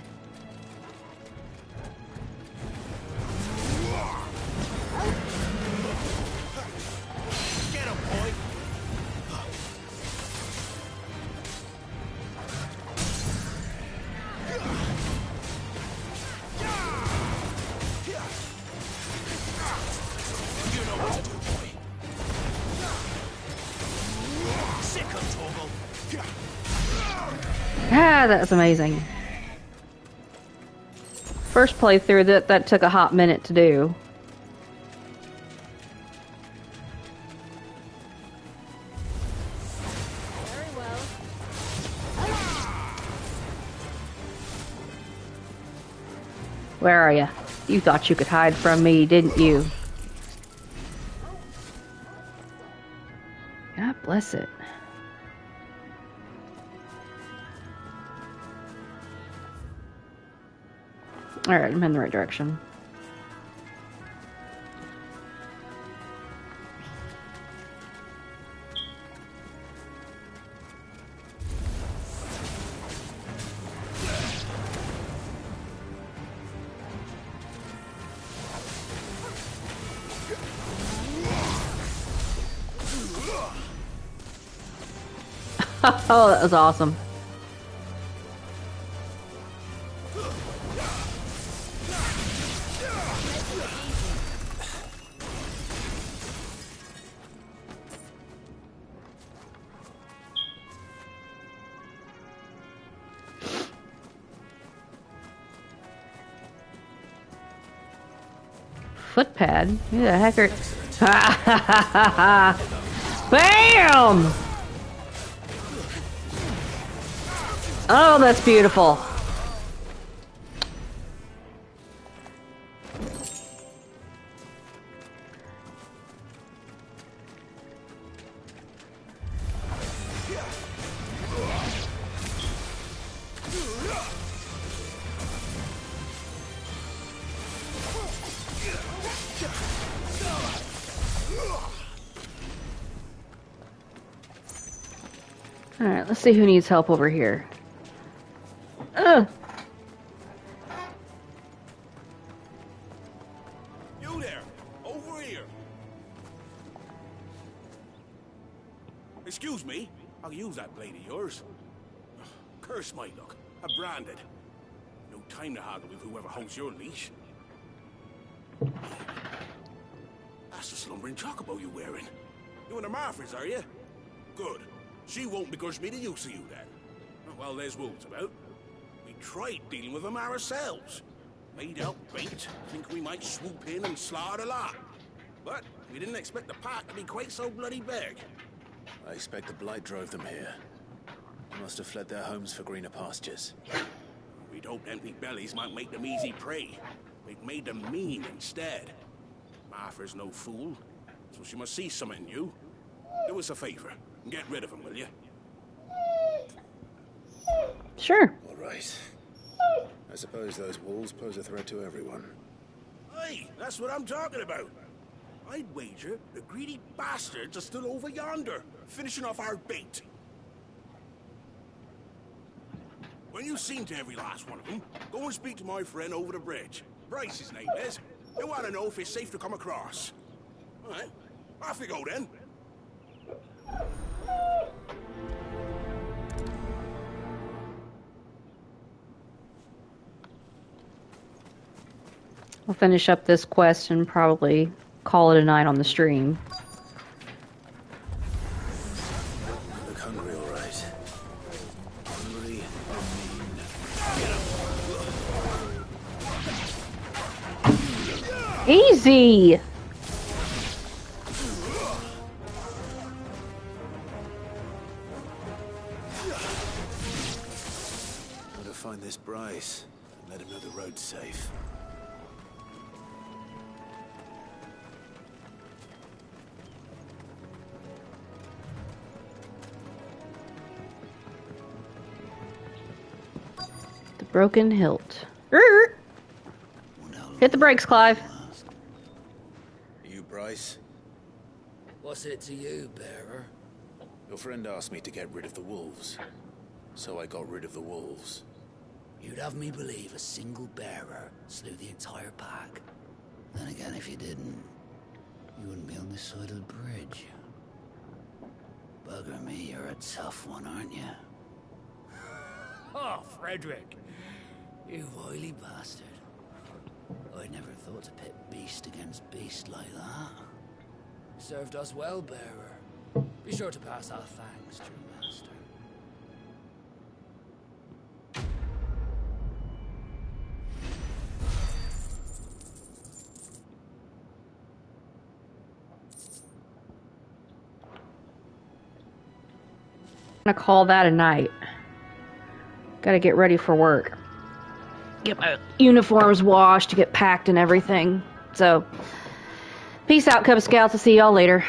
Ah, that's amazing. First playthrough, that took a hot minute to do. Very well. Where are you? You thought you could hide from me, didn't you? God bless it. Alright, I'm in the right direction. Oh, that was awesome. Footpad? Who the heck are... Bam! Oh, that's beautiful. Alright, let's see who needs help over here. You there! Over here! Excuse me? I'll use that blade of yours. Curse my luck. I'm branded. No time to haggle with whoever holds your leash. That's the slumbering chocobo you're wearing. You and the Marfors, are you? Good. She won't begrudge me the use of you, then. Well, there's wolves about. We tried dealing with them ourselves. Made out bait, think we might swoop in and slaughter the lot. But we didn't expect the pack to be quite so bloody big. I expect the Blight drove them here. They must have fled their homes for greener pastures. We'd hoped empty bellies might make them easy prey. We'd made them mean instead. Martha's no fool, so she must see something in you. Do us a favor and get rid of them, will you? Sure. All right. I suppose those wolves pose a threat to everyone. Hey, that's what I'm talking about. I'd wager the greedy bastards are still over yonder, finishing off our bait. When you've seen to every last one of them, go and speak to my friend over the bridge. Bryce, his name is. He'll want to know if it's safe to come across. All right, off we go then. We'll finish up this quest and probably call it a night on the stream. Look hungry, all right. Hungry and mean. Easy! Gotta find this Bryce and let him know the road's safe. Broken hilt. Hit the brakes, Clive. You, Bryce? What's it to you, bearer? Your friend asked me to get rid of the wolves, so I got rid of the wolves. You'd have me believe a single bearer slew the entire pack. Then again, if you didn't, you wouldn't be on this side of the bridge. Bugger me, you're a tough one, aren't you? Oh, Frederick! You wily bastard. I'd never thought to pit beast against beast like that. Served us well, bearer. Be sure to pass our thanks, true master. I'm gonna call that a night. Gotta get ready for work. Get my uniforms washed, get packed and everything. So, peace out, Cub Scouts. I'll see y'all later.